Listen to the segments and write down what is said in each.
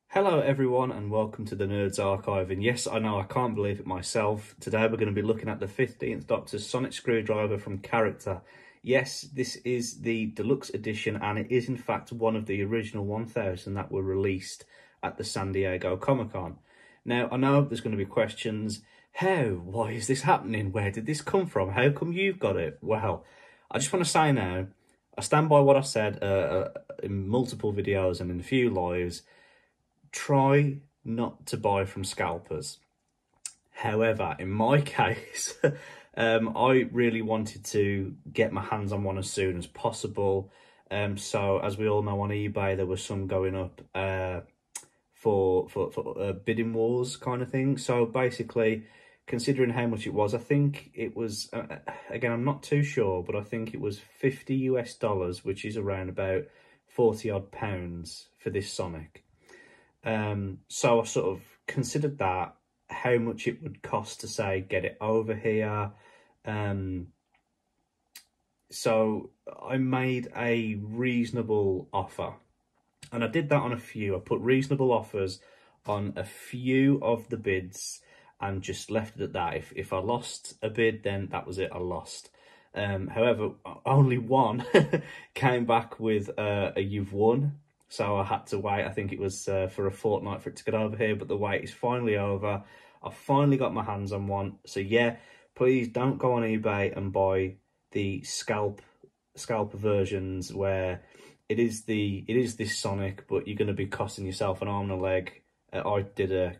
Hello everyone and welcome to the Nerds Archive, and yes, I know I can't believe it myself. Today we're going to be looking at the 15th Doctor's sonic screwdriver from Character. Yes, this is the deluxe edition and it is in fact one of the original 1000 that were released at the San Diego Comic-Con. Now I know there's going to be questions. How? Why is this happening? Where did this come from? How come you've got it? Well, I just want to say now, I stand by what I said in multiple videos and in a few lives. Try not to buy from scalpers. However, in my case, I really wanted to get my hands on one as soon as possible. So as we all know, on eBay, there was some going up for bidding wars kind of thing. So basically, considering how much it was, I think it was, again, I'm not too sure, but I think it was $50 US, which is around about 40 odd pounds for this Sonic. So I sort of considered that, how much it would cost to, say, get it over here. So I made a reasonable offer, and I did that on a few. I put reasonable offers on a few of the bids and just left it at that. If I lost a bid, then that was it, I lost. However, only one came back with a "you've won." So I had to wait, I think it was for a fortnight for it to get over here, but the wait is finally over. I finally got my hands on one. So yeah, please don't go on eBay and buy the scalper versions where it is this Sonic, but you're going to be costing yourself an arm and a leg. I did a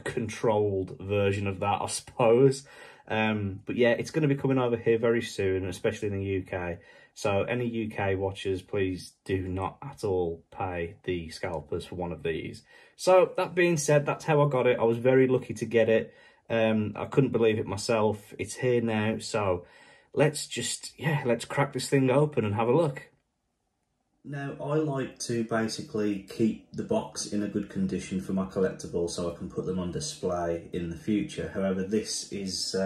controlled version of that, I suppose. But yeah, it's going to be coming over here very soon, especially in the UK. So any UK watchers, please do not at all pay the scalpers for one of these. So that being said, that's how I got it. I was very lucky to get it. I couldn't believe it myself. It's here now. So let's crack this thing open and have a look. Now, I like to basically keep the box in a good condition for my collectibles so I can put them on display in the future. However, this is,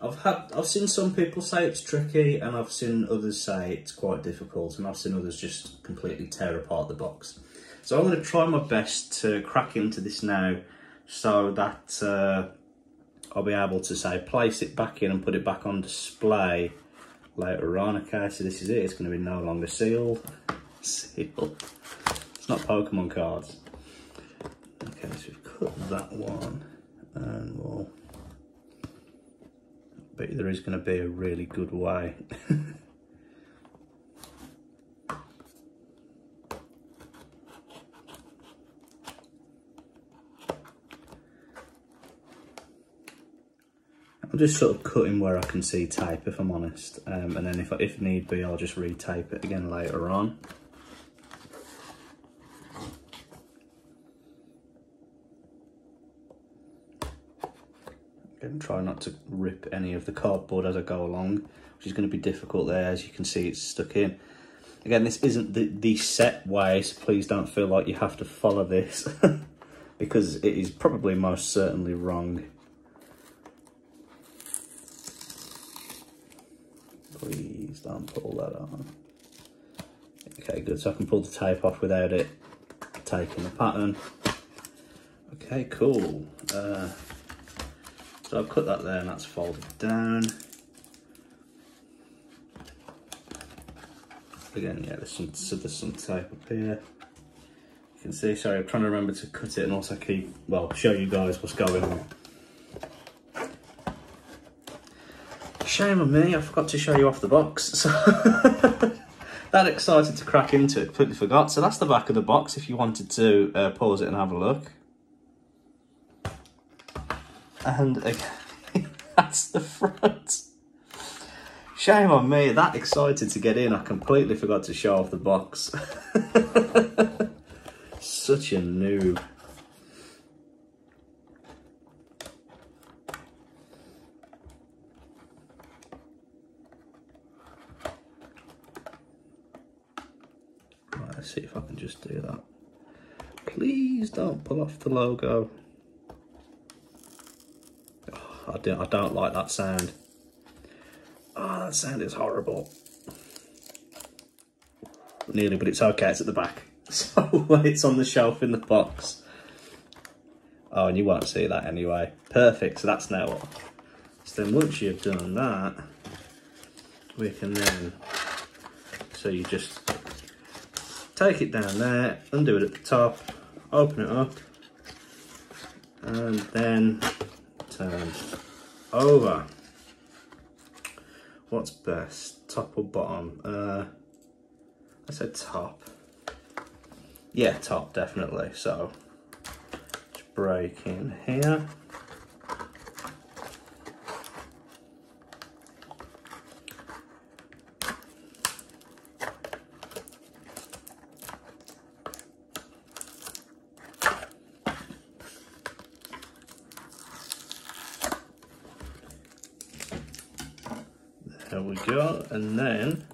I've seen some people say it's tricky, and I've seen others say it's quite difficult, and I've seen others just completely tear apart the box. So I'm going to try my best to crack into this now so that I'll be able to, say, place it back in and put it back on display later on. Okay, so this is it. It's going to be no longer sealed. Sealed. It's not Pokemon cards. Okay, so we've cut that one, and we'll. I bet there is going to be a really good way. I'm just sort of cutting where I can see tape, if I'm honest, and then if need be, I'll just re-tape it again later on. Again, try not to rip any of the cardboard as I go along, which is going to be difficult there. As you can see, it's stuck in. Again, this isn't the set way, so please don't feel like you have to follow this, because it is probably most certainly wrong. Please don't pull that on. Okay, good. So I can pull the tape off without it taking the pattern. Okay, cool. So I've cut that there and that's folded down. Again, yeah, there's some tape up here. You can see, sorry, I'm trying to remember to cut it and also show you guys what's going on. Shame on me, I forgot to show you off the box. So that excited to crack into it, completely forgot. So that's the back of the box if you wanted to pause it and have a look. And again, that's the front. Shame on me, that excited to get in, I completely forgot to show off the box. Such a noob. Let's see if I can just do that. Please don't pull off the logo. Oh, I don't like that sound. Oh, that sound is horrible. Nearly, but it's okay, it's at the back. So it's on the shelf in the box. Oh, and you won't see that anyway. Perfect, so that's now up. So then once you've done that, we can then, so you just take it down there, undo it at the top, open it up, and then turn over. What's best, top or bottom? I said top. Yeah, top, definitely. So just break in here. There we go, and then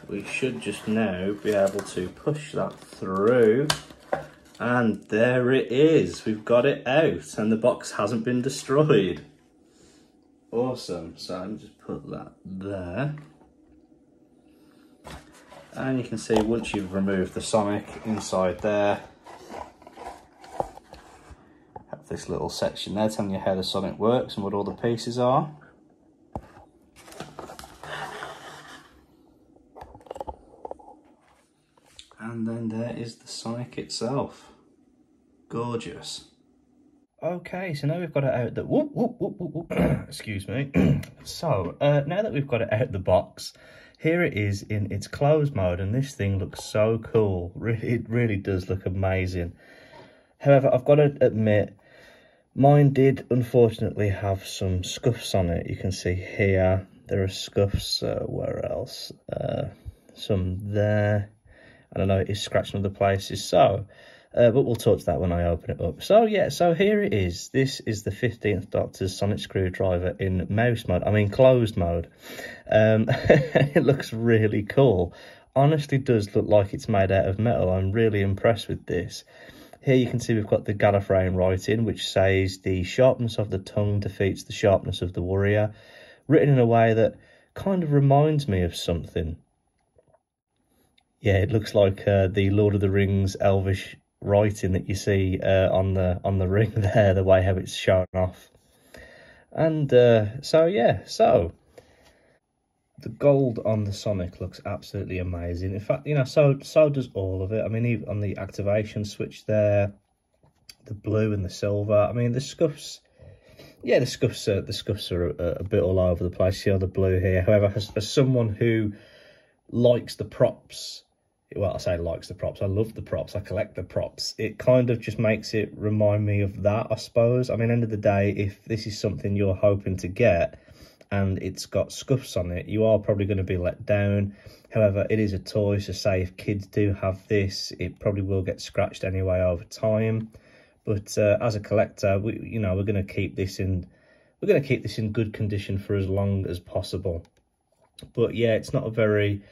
we should just now be able to push that through, and there it is. We've got it out and the box hasn't been destroyed. Awesome. So let me just put that there, and you can see once you've removed the Sonic inside there, have this little section there telling you how the Sonic works and what all the pieces are. And then there is the Sonic itself. Gorgeous. Okay, so now we've got it out the excuse me. So now that we've got it out the box, here it is in its closed mode, and this thing looks so cool. It really does look amazing. However, I've got to admit, mine did unfortunately have some scuffs on it. You can see here there are scuffs. Where else? Some there. And I know it is scratching other places, so, but we'll talk to that when I open it up. So yeah, so here it is. This is the 15th Doctor's Sonic Screwdriver in mouse mode, I mean closed mode. It looks really cool. Honestly does look like it's made out of metal. I'm really impressed with this. Here you can see we've got the Gallifreyan writing, which says the sharpness of the tongue defeats the sharpness of the warrior, written in a way that kind of reminds me of something. Yeah, it looks like the Lord of the Rings elvish writing that you see on the ring there, the way how it's shown off. And so yeah, so the gold on the Sonic looks absolutely amazing. In fact, you know, so does all of it. I mean, even on the activation switch there, the blue and the silver. I mean, the scuffs. Yeah, the scuffs are a bit all over the place. See all the blue here. However, as someone who likes the props, well, I say likes the props, I love the props, I collect the props, it kind of just makes it remind me of that, I suppose. I mean, end of the day, if this is something you're hoping to get and it's got scuffs on it, you are probably going to be let down. However, it is a toy, so say if kids do have this, it probably will get scratched anyway over time. But as a collector, we're going to keep this in good condition for as long as possible. But yeah, it's not a very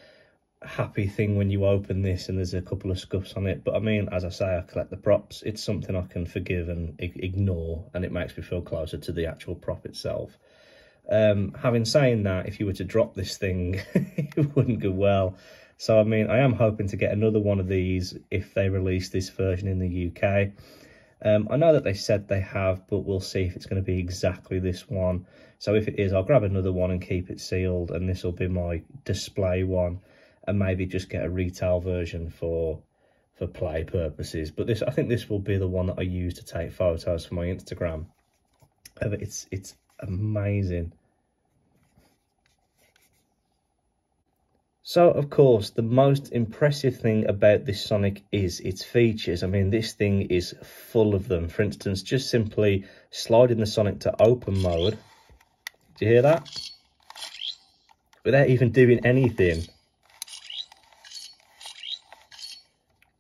happy thing when you open this and there's a couple of scuffs on it. But I mean, as I say, I collect the props. It's something I can forgive and ignore, and it makes me feel closer to the actual prop itself. Having saying that, if you were to drop this thing, it wouldn't go well. So I mean, I am hoping to get another one of these if they release this version in the UK. I know that they said they have, but we'll see if it's going to be exactly this one. So if it is, I'll grab another one and keep it sealed, and this will be my display one, and maybe just get a retail version for play purposes. But I think this will be the one that I use to take photos for my Instagram. It's amazing. So, of course, the most impressive thing about this Sonic is its features. I mean, this thing is full of them. For instance, just simply sliding the Sonic to open mode. Do you hear that? Without even doing anything.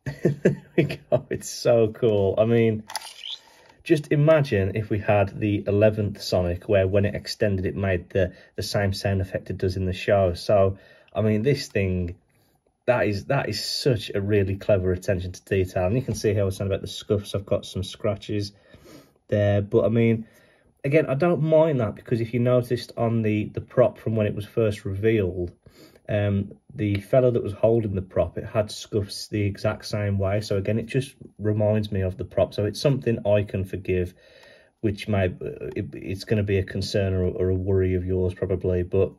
There we go. It's so cool. I mean, just imagine if we had the 11th Sonic, where when it extended, it made the same sound effect it does in the show. So, I mean, this thing, that is such a really clever attention to detail. And you can see how I was saying about the scuffs. I've got some scratches there. But, I mean, again, I don't mind that, because if you noticed on the prop from when it was first revealed, The fellow that was holding the prop, it had scuffs the exact same way. So again, it just reminds me of the prop. So it's something I can forgive, which it's going to be a concern or a worry of yours probably. But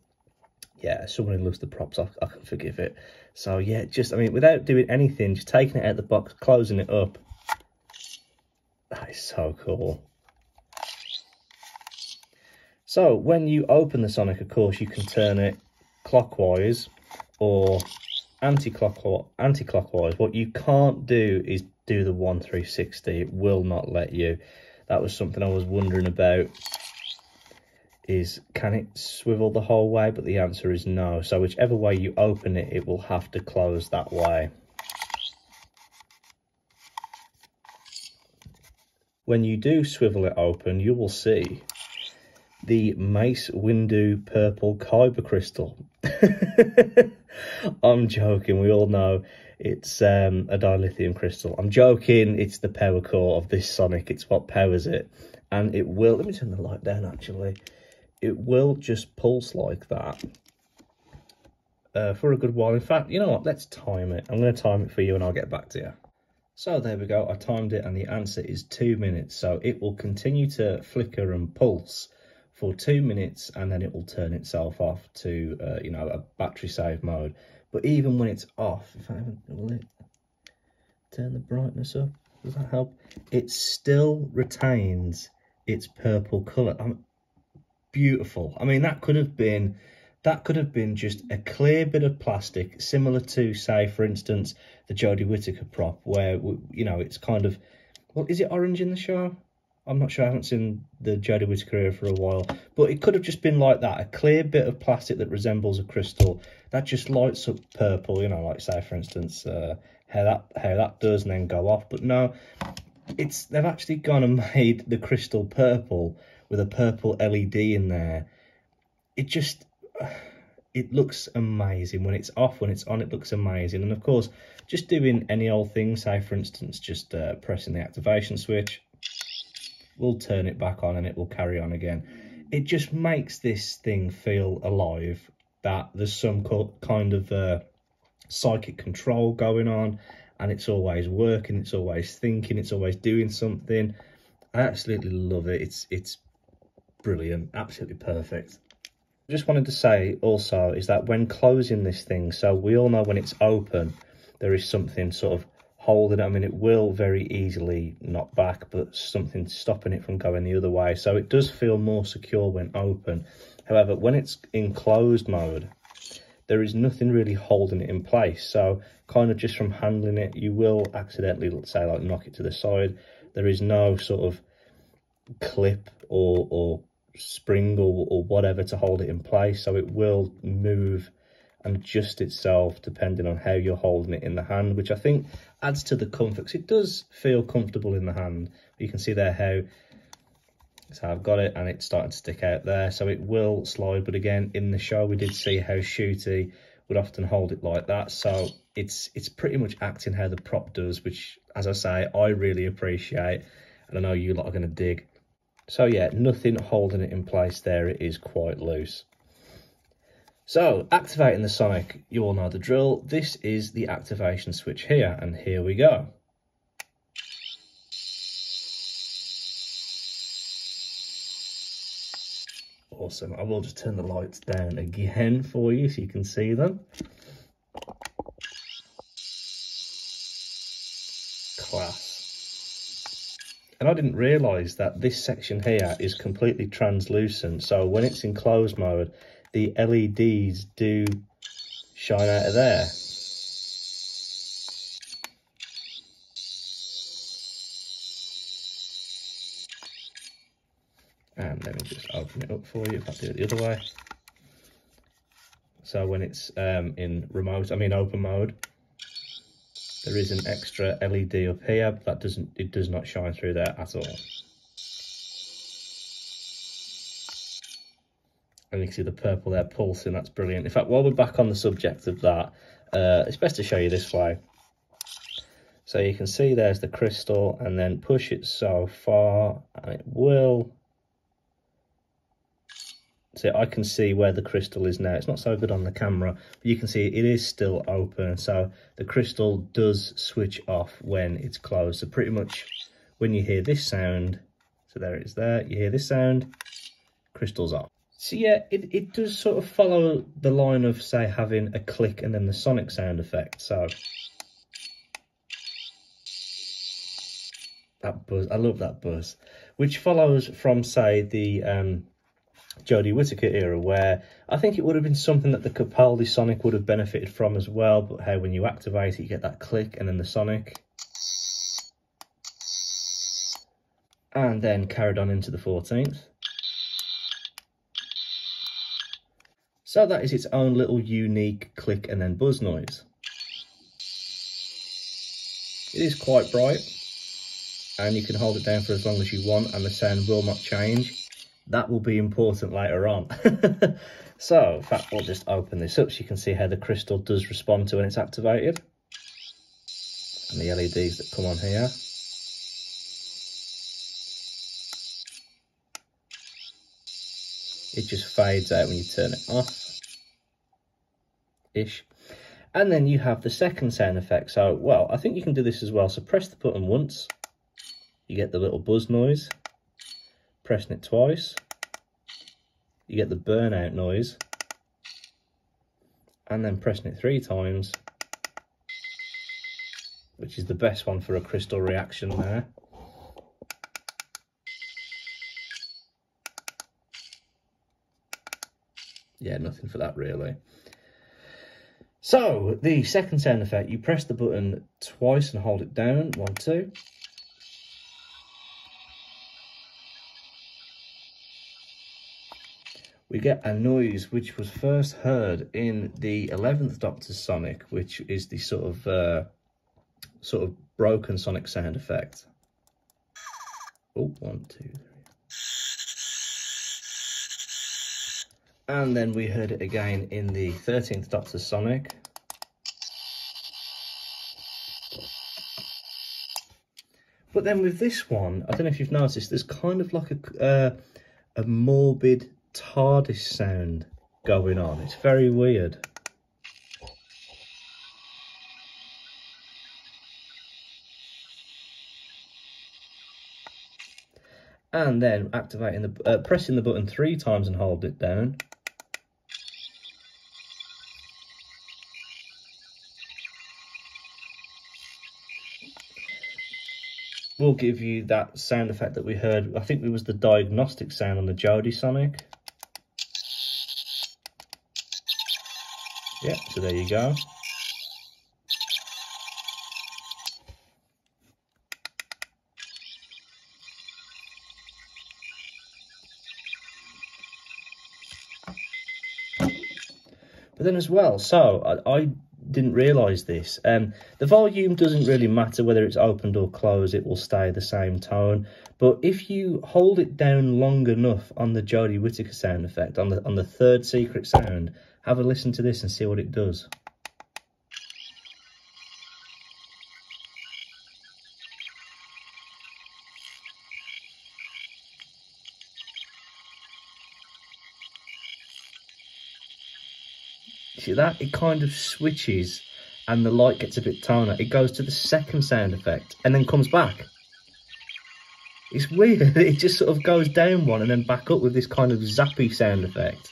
yeah, someone who loves the props, I can forgive it. So yeah, just, I mean, without doing anything, just taking it out of the box, closing it up. That is so cool. So when you open the Sonic, of course, you can turn it clockwise or anti-clockwise. What you can't do is do the 1-360. It will not let you. That was something I was wondering about, is can it swivel the whole way? But the answer is no. So whichever way you open it, it will have to close that way. When you do swivel it open, you will see the Mace Windu purple kyber crystal. I'm joking, we all know it's a dilithium crystal. I'm joking, it's the power core of this Sonic, it's what powers it. And it will, let me turn the light down actually, it will just pulse like that for a good while. In fact, you know what, let's time it. I'm going to time it for you and I'll get back to you. So there we go, I timed it and the answer is 2 minutes. So it will continue to flicker and pulse for 2 minutes and then it will turn itself off to, you know, a battery save mode. But even when it's off, if I haven't, will it turn the brightness up? Does that help? It still retains its purple colour. Beautiful. I mean, that could have been just a clear bit of plastic, similar to, say, for instance, the Jodie Whittaker prop, where, you know, it's kind of, well, is it orange in the show? I'm not sure, I haven't seen the Jodie Whittaker era for a while, but it could have just been like that, a clear bit of plastic that resembles a crystal that just lights up purple, you know, like, say, for instance, how that does, and then go off. But no, they've actually gone and made the crystal purple with a purple LED in there. It looks amazing. When it's off, when it's on, it looks amazing. And of course, just doing any old thing, say for instance, just pressing the activation switch, we'll turn it back on and it will carry on again. It just makes this thing feel alive, that there's some kind of psychic control going on, and it's always working, it's always thinking, it's always doing something. I absolutely love it. It's brilliant, absolutely perfect. Just wanted to say also is that when closing this thing, so we all know when it's open, there is something sort of holding it. I mean, it will very easily knock back, but something stopping it from going the other way. So it does feel more secure when open. However, when it's in closed mode, there is nothing really holding it in place. So kind of just from handling it, you will accidentally, let's say, like knock it to the side. There is no sort of clip or spring or whatever to hold it in place, so it will move and adjust itself depending on how you're holding it in the hand, which I think adds to the comfort, because it does feel comfortable in the hand. You can see there how, so I've got it and it's starting to stick out there, so it will slide. But again, in the show we did see how Shooty would often hold it like that, so it's pretty much acting how the prop does, which, as I say, I really appreciate, and I know you lot are going to dig. So yeah, nothing holding it in place there, it is quite loose. So, activating the Sonic, you all know the drill. This is the activation switch here, and here we go. Awesome, I will just turn the lights down again for you so you can see them. Class. And I didn't realise that this section here is completely translucent, so when it's in closed mode, the LEDs do shine out of there. And let me just open it up for you if I do it the other way. So when it's in open mode, there is an extra LED up here, but it does not shine through there at all. And you can see the purple there pulsing, that's brilliant. In fact, while we're back on the subject of that, it's best to show you this way. So you can see there's the crystal, and then push it so far, and it will So I can see where the crystal is now. It's not so good on the camera, but you can see it is still open. So the crystal does switch off when it's closed. So pretty much when you hear this sound, so there it is there, you hear this sound, crystal's off. So yeah, it does sort of follow the line of, say, having a click and then the sonic sound effect. So that buzz, I love that buzz, which follows from, say, the Jodie Whittaker era, where I think it would have been something that the Capaldi Sonic would have benefited from as well, but how when you activate it, you get that click and then the Sonic. And then carried on into the 14th. So that is its own little unique click and then buzz noise. It is quite bright, and you can hold it down for as long as you want and the sound will not change. That will be important later on. So, in fact, we'll just open this up so you can see how the crystal does respond to when it's activated. And the LEDs that come on here. It just fades out when you turn it off. Ish. And then you have the second sound effect. So, well, I think you can do this as well. So press the button once. You get the little buzz noise. Pressing it twice, you get the burnout noise, and then pressing it 3 times, which is the best one for a crystal reaction there. Yeah, nothing for that really. So the second sound effect, you press the button twice and hold it down, 1, 2. We get a noise which was first heard in the 11th Doctor's Sonic, which is the sort of broken sonic sound effect. Oh, 1, 2, 3. And then we heard it again in the 13th Doctor's Sonic. But then with this one, I don't know if you've noticed, there's kind of like a morbid TARDIS sound going on. It's very weird. And then activating the pressing the button 3 times and hold it down. Will give you that sound effect that we heard. I think it was the diagnostic sound on the Jodie Sonic. Yeah, so there you go. But then as well, so I didn't realise this. The volume doesn't really matter whether it's opened or closed, it will stay the same tone. But if you hold it down long enough on the Jodie Whittaker sound effect, on the third secret sound, have a listen to this and see what it does. See that? It kind of switches and the light gets a bit toner. It goes to the second sound effect and then comes back. It's weird. It just sort of goes down one and then back up with this kind of zappy sound effect.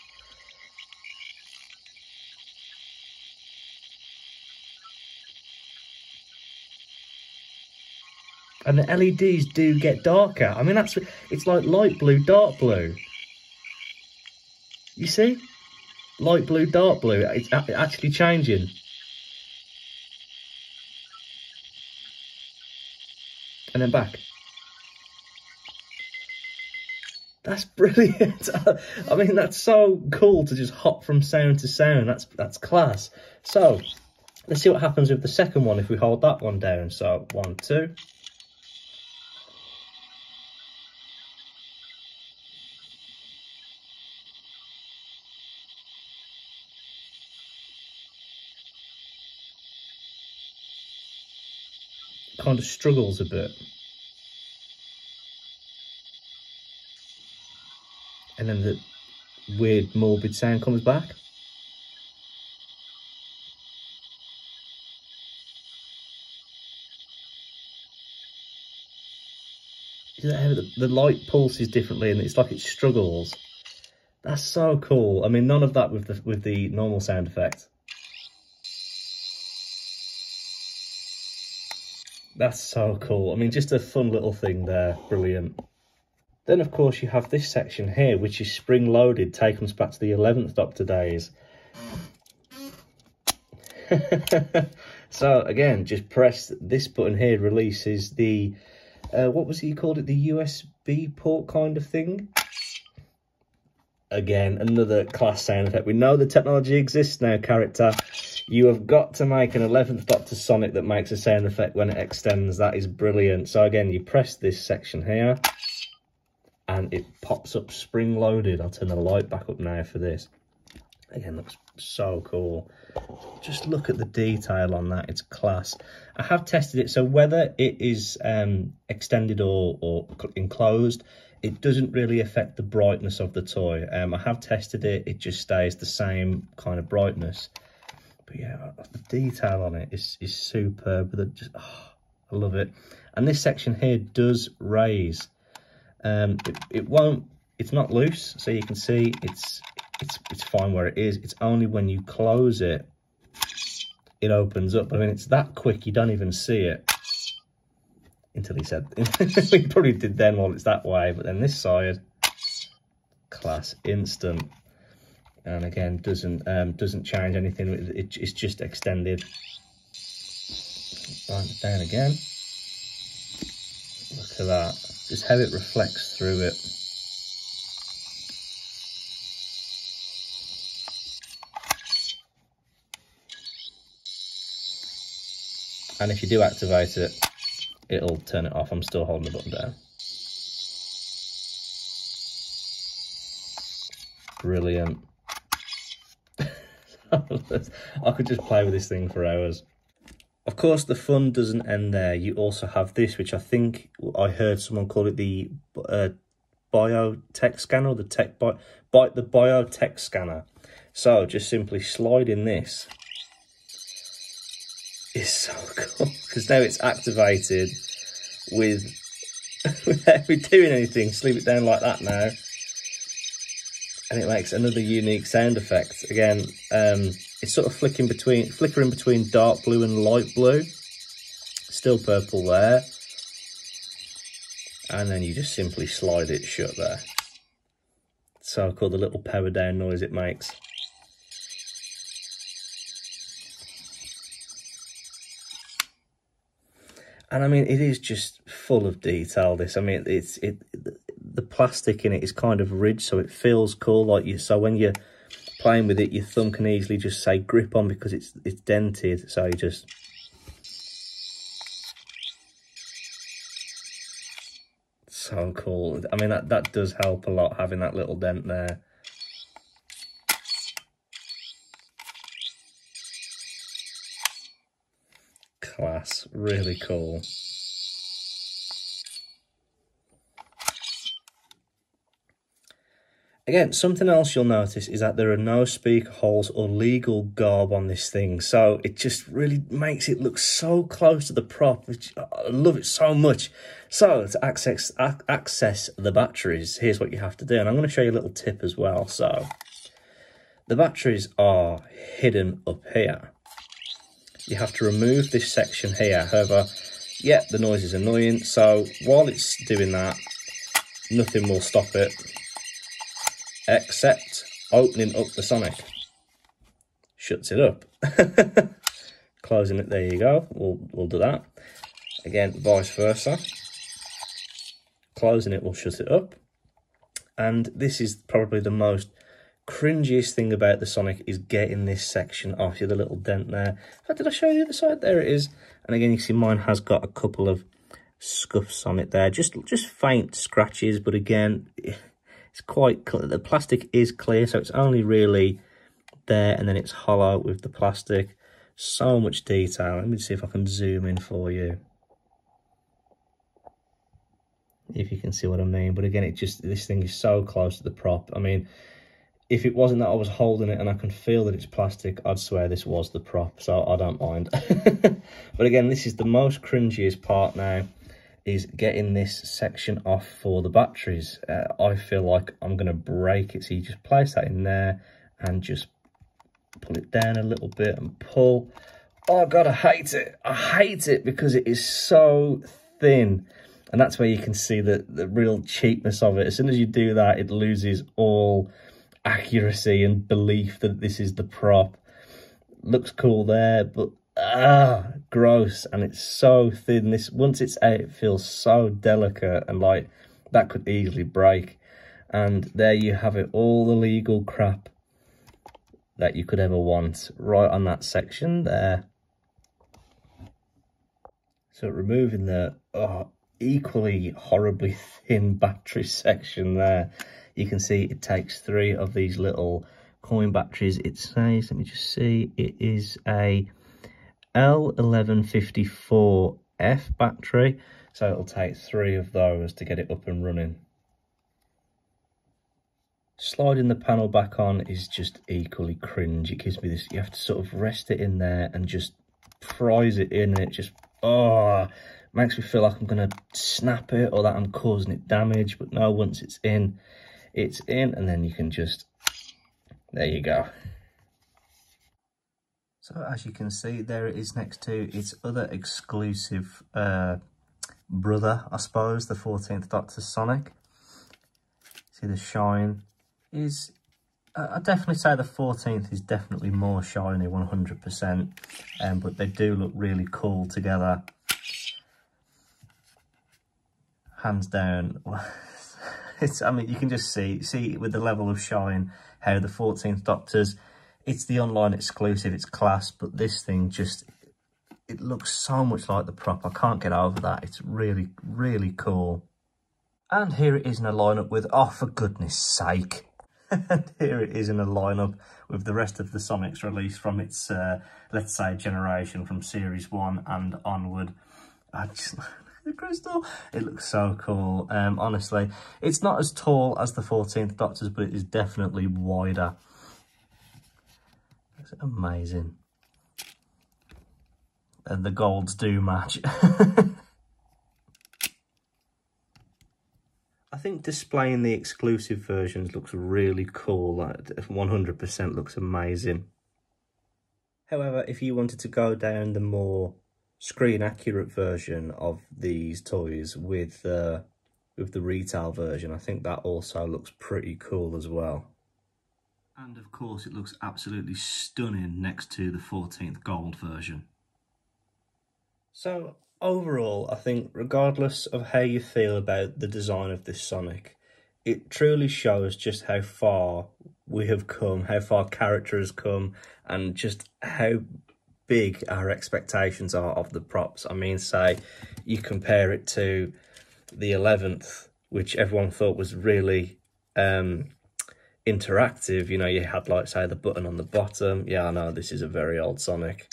And the LEDs do get darker. I mean, it's like light blue, dark blue. You see? Light blue, dark blue. It's actually changing. And then back. That's brilliant. I mean, that's so cool to just hop from sound to sound. That's class. So, let's see what happens with the second one if we hold that one down. So, 1, 2. Kind of struggles a bit. And then weird morbid sound comes back. The light pulses differently and it's like it struggles. That's so cool. I mean, none of that with the normal sound effect. That's so cool. I mean, just a fun little thing there. Brilliant. Then, of course, you have this section here, which is spring-loaded, taking us back to the 11th Doctor days. So, again, just press this button here, releases the, what was it you called it? The USB port kind of thing? Again, another class sound effect. We know the technology exists now, character. You have got to make an 11th Doctor Sonic that makes a sound effect when it extends. That is brilliant. So again, you press this section here and it pops up spring-loaded. I'll turn the light back up now for this. Again, looks so cool. Just look at the detail on that. It's class. I have tested it. So whether it is extended or enclosed, it doesn't really affect the brightness of the toy. I have tested it. It just stays the same kind of brightness. But yeah, the detail on it is superb. I love it. And this section here does raise. It won't. It's not loose, so you can see it's fine where it is. It's only when you close it, it opens up. I mean, it's that quick you don't even see it until he said. He probably did then while it's that way, but then this side, class, instant. And again, doesn't change anything. It's just extended. Right down again. Look at that. Just how it reflects through it. And if you do activate it, it'll turn it off. I'm still holding the button down. Brilliant. I could just play with this thing for hours. Of course, the fun doesn't end there. You also have this, which I think I heard someone call it the biotech scanner, or the biotech scanner. So just simply slide in this. It's so cool because now it's activated without me doing anything. Sleep it down like that now. And it makes another unique sound effect. Again, it's sort of flickering between dark blue and light blue. Still purple there. And then you just simply slide it shut there. So cool, the little power down noise it makes. And I mean, it is just full of detail, this. I mean, the plastic in it is kind of ridged, so it feels cool. So when you're playing with it, your thumb can easily just say grip on because it's dented. So you just... So cool. I mean, that does help a lot, having that little dent there. Class, really cool. Again, something else you'll notice is that there are no speaker holes or legal garb on this thing. So it just really makes it look so close to the prop, which I love it so much. So to access the batteries, here's what you have to do. And I'm going to show you a little tip as well. So the batteries are hidden up here. You have to remove this section here. However, yeah, the noise is annoying. So while it's doing that, nothing will stop it except opening up the Sonic. Shuts it up. Closing it, there you go. We'll do that. Again, vice versa. Closing it will shut it up. And this is probably the most cringiest thing about the Sonic, is getting this section off. See the little dent there. Did I show you the other side? There it is. And again, you see mine has got a couple of scuffs on it there. Just faint scratches, but again, it's quite clear. The plastic is clear, so it's only really there, and then it's hollow with the plastic. So much detail. Let me see if I can zoom in for you, if you can see what I mean. But again, this thing is so close to the prop. I mean, if it wasn't that I was holding it and I can feel that it's plastic, I'd swear this was the prop, so I don't mind. But again, this is the most cringiest part now, is getting this section off for the batteries. I feel like I'm going to break it, so you just place that in there and just pull it down a little bit and pull. Oh God, I hate it. I hate it because it is so thin. And that's where you can see the real cheapness of it. As soon as you do that, it loses all accuracy and belief that this is the prop. Looks cool there, but gross. And it's so thin. This, once it's out, it feels so delicate, and like that could easily break. And there you have it, all the legal crap that you could ever want right on that section there. So removing the equally horribly thin battery section there, you can see it takes 3 of these little coin batteries. It says, let me just see, it is a L1154F battery, so it'll take 3 of those to get it up and running. Sliding the panel back on is just equally cringe. It gives me this, you have to sort of rest it in there and just prise it in, and it just makes me feel like I'm gonna snap it or that I'm causing it damage. But no, once it's in, and then you can just, there you go. So as you can see, there it is next to its other exclusive brother, I suppose, the 14th Doctor Sonic. See the shine is, I'd definitely say the 14th is definitely more shiny, 100%, but they do look really cool together. Hands down. It's, I mean, you can just see with the level of shine how the 14th Doctor's, it's the online exclusive, it's class, but this thing just, it looks so much like the prop. I can't get over that. It's really, really cool. And here it is in a lineup with, oh, for goodness sake. And here it is in a lineup with the rest of the Sonics released from its, let's say, generation, from Series 1 and onward. I just, the crystal, it looks so cool. Honestly, it's not as tall as the 14th Doctor's, but it is definitely wider. It's amazing. And the golds do match. I think displaying the exclusive versions looks really cool. That 100% looks amazing. However, if you wanted to go down the more screen accurate version of these toys with the retail version, I think that also looks pretty cool as well. And of course, it looks absolutely stunning next to the 14th gold version. So overall, I think regardless of how you feel about the design of this Sonic, it truly shows just how far we have come, how far character has come, and just how big our expectations are of the props. I mean, say you compare it to the 11th, which everyone thought was really interactive. You know, you had, like, say, the button on the bottom. Yeah, I know, this is a very old Sonic.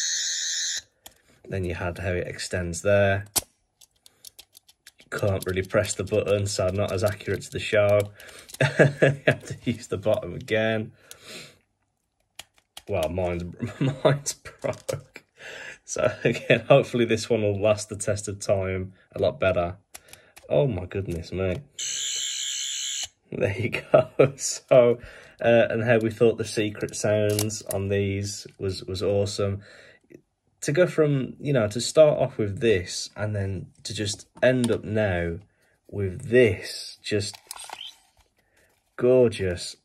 Then you had how it extends there. You can't really press the button, so not as accurate to the show. You have to use the bottom again. Well, mine's broke. So again, hopefully this one will last the test of time a lot better. Oh my goodness me. There you go. So, and how we thought the secret sounds on these was awesome. To go from, you know, to start off with this and then to just end up now with this, just gorgeous.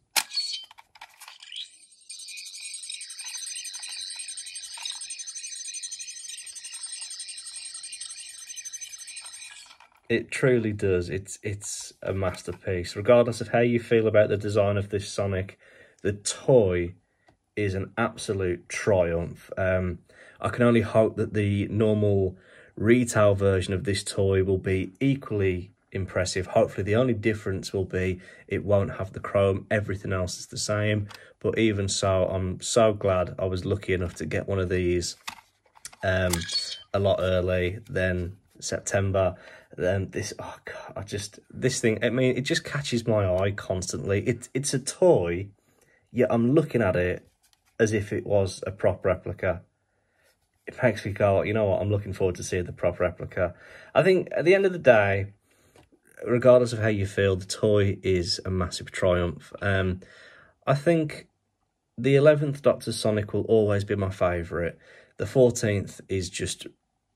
It truly does. It's a masterpiece. Regardless of how you feel about the design of this Sonic, the toy is an absolute triumph. I can only hope that the normal retail version of this toy will be equally impressive. Hopefully the only difference will be it won't have the chrome. Everything else is the same. But even so, I'm so glad I was lucky enough to get one of these a lot early than September. Then this, oh God, this thing, I mean, it just catches my eye constantly. It's a toy. yet I'm looking at it as if it was a prop replica. It makes me go, you know what, I'm looking forward to seeing the prop replica. I think at the end of the day, regardless of how you feel, the toy is a massive triumph. I think the 11th Doctor Sonic will always be my favourite. The 14th is just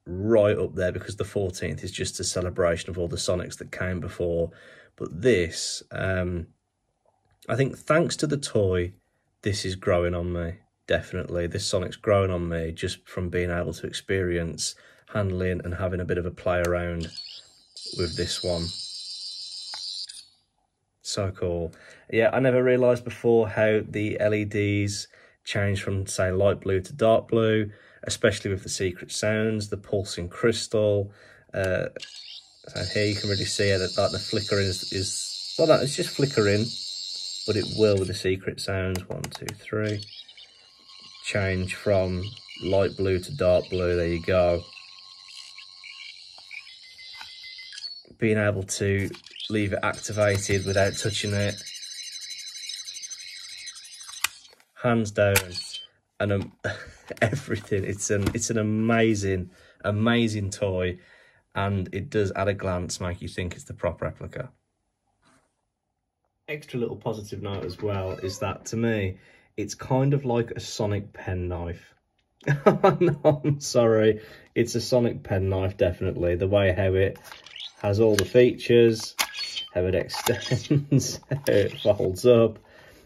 right up there because the 14th is just a celebration of all the Sonics that came before. But this, I think thanks to the toy, this is growing on me, definitely. This Sonic's growing on me just from being able to experience handling and having a bit of a play around with this one. So cool. Yeah, I never realised before how the LEDs change from, say, light blue to dark blue, especially with the secret sounds, the pulsing crystal. So here you can really see that like, the flickering is well, it's just flickering, but it will with the secret sounds. 1, 2, 3. Change from light blue to dark blue. There you go. Being able to leave it activated without touching it, hands down, and everything. It's an amazing toy, and it does at a glance make you think it's the prop replica. Extra little positive note as well is that to me it's kind of like a Sonic penknife. No, I'm sorry, it's a Sonic penknife, definitely. The way how it has all the features, how it extends, how it folds up.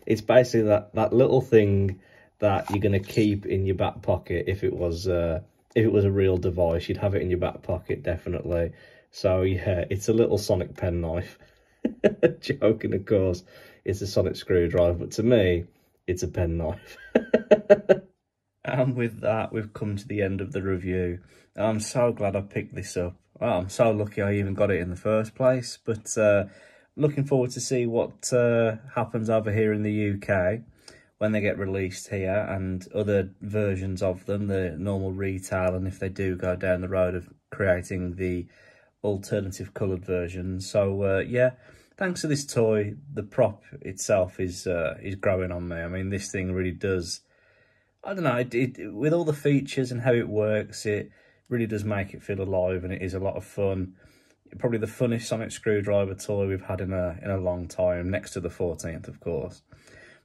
It's basically that little thing that you're going to keep in your back pocket. If it was a real device, you'd have it in your back pocket, definitely. So yeah, it's a little Sonic penknife. Joking, of course, it's a Sonic screwdriver, but to me, it's a penknife. And with that, we've come to the end of the review. I'm so glad I picked this up. Well, I'm so lucky I even got it in the first place, but looking forward to see what happens over here in the UK when they get released here, and other versions of them, the normal retail, and if they do go down the road of creating the alternative coloured versions. So yeah, thanks to this toy, the prop itself is growing on me. I mean, this thing really does, I don't know, it with all the features and how it works, it really does make it feel alive, and it is a lot of fun. Probably the funnest Sonic screwdriver toy we've had in a long time, next to the 14th, of course.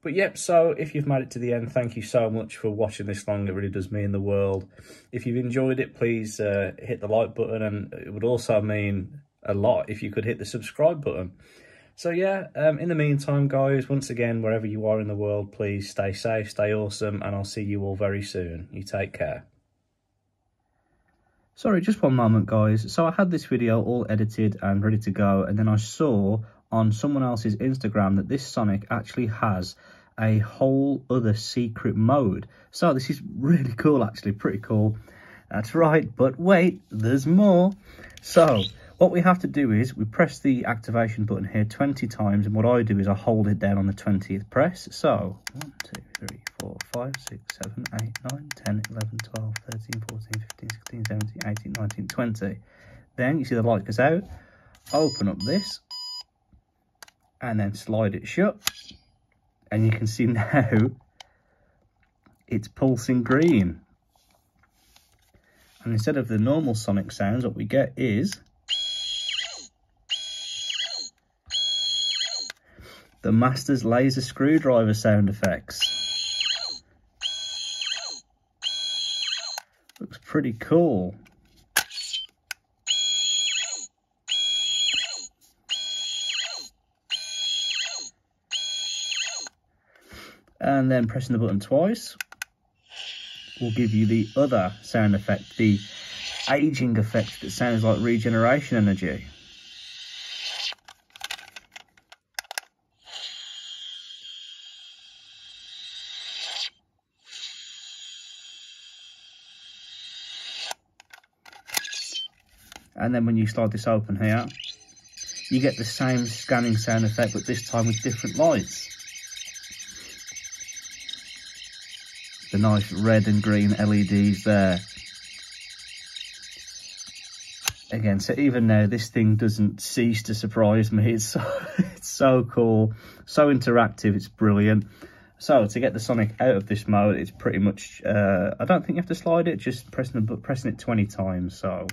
But yep, so if you've made it to the end, thank you so much for watching this long. It really does mean the world. If you've enjoyed it, please hit the like button, and it would also mean a lot if you could hit the subscribe button. So yeah, in the meantime, guys, once again, wherever you are in the world, please stay safe, stay awesome, and I'll see you all very soon. You take care. Sorry, just one moment, guys. So I had this video all edited and ready to go, and then I saw on someone else's Instagram that this Sonic actually has a whole other secret mode. So this is really cool, actually, pretty cool. That's right, but wait, there's more. So what we have to do is we press the activation button here 20 times, and what I do is I hold it down on the 20th press. So 1, 2, 3, 4, 5, 6, 7, 8, 9, 10, 11, 12, 13, 14, 15, 16, 17, 18, 19, 20. Then you see the light goes out, open up this, and then slide it shut. And you can see now it's pulsing green. And instead of the normal Sonic sounds, what we get is the Master's laser screwdriver sound effects. Looks pretty cool. And then pressing the button twice will give you the other sound effect, the aging effect that sounds like regeneration energy. And then when you slide this open here, you get the same scanning sound effect, but this time with different lights. The nice red and green LEDs there. Again, so even now, this thing doesn't cease to surprise me. It's so cool, so interactive, it's brilliant. So to get the Sonic out of this mode, it's pretty much, I don't think you have to slide it, just pressing it 20 times. So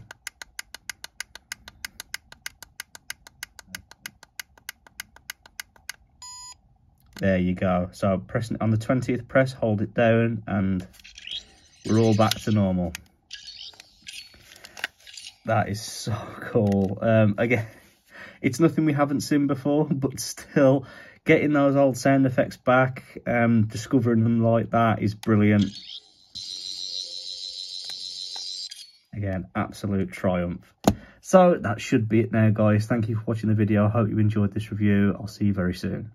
there you go. So pressing it on the 20th press, hold it down, and we're all back to normal. That is so cool. Again, it's nothing we haven't seen before, but still, getting those old sound effects back, discovering them like that is brilliant. Again, absolute triumph. So that should be it now, guys. Thank you for watching the video. I hope you enjoyed this review. I'll see you very soon.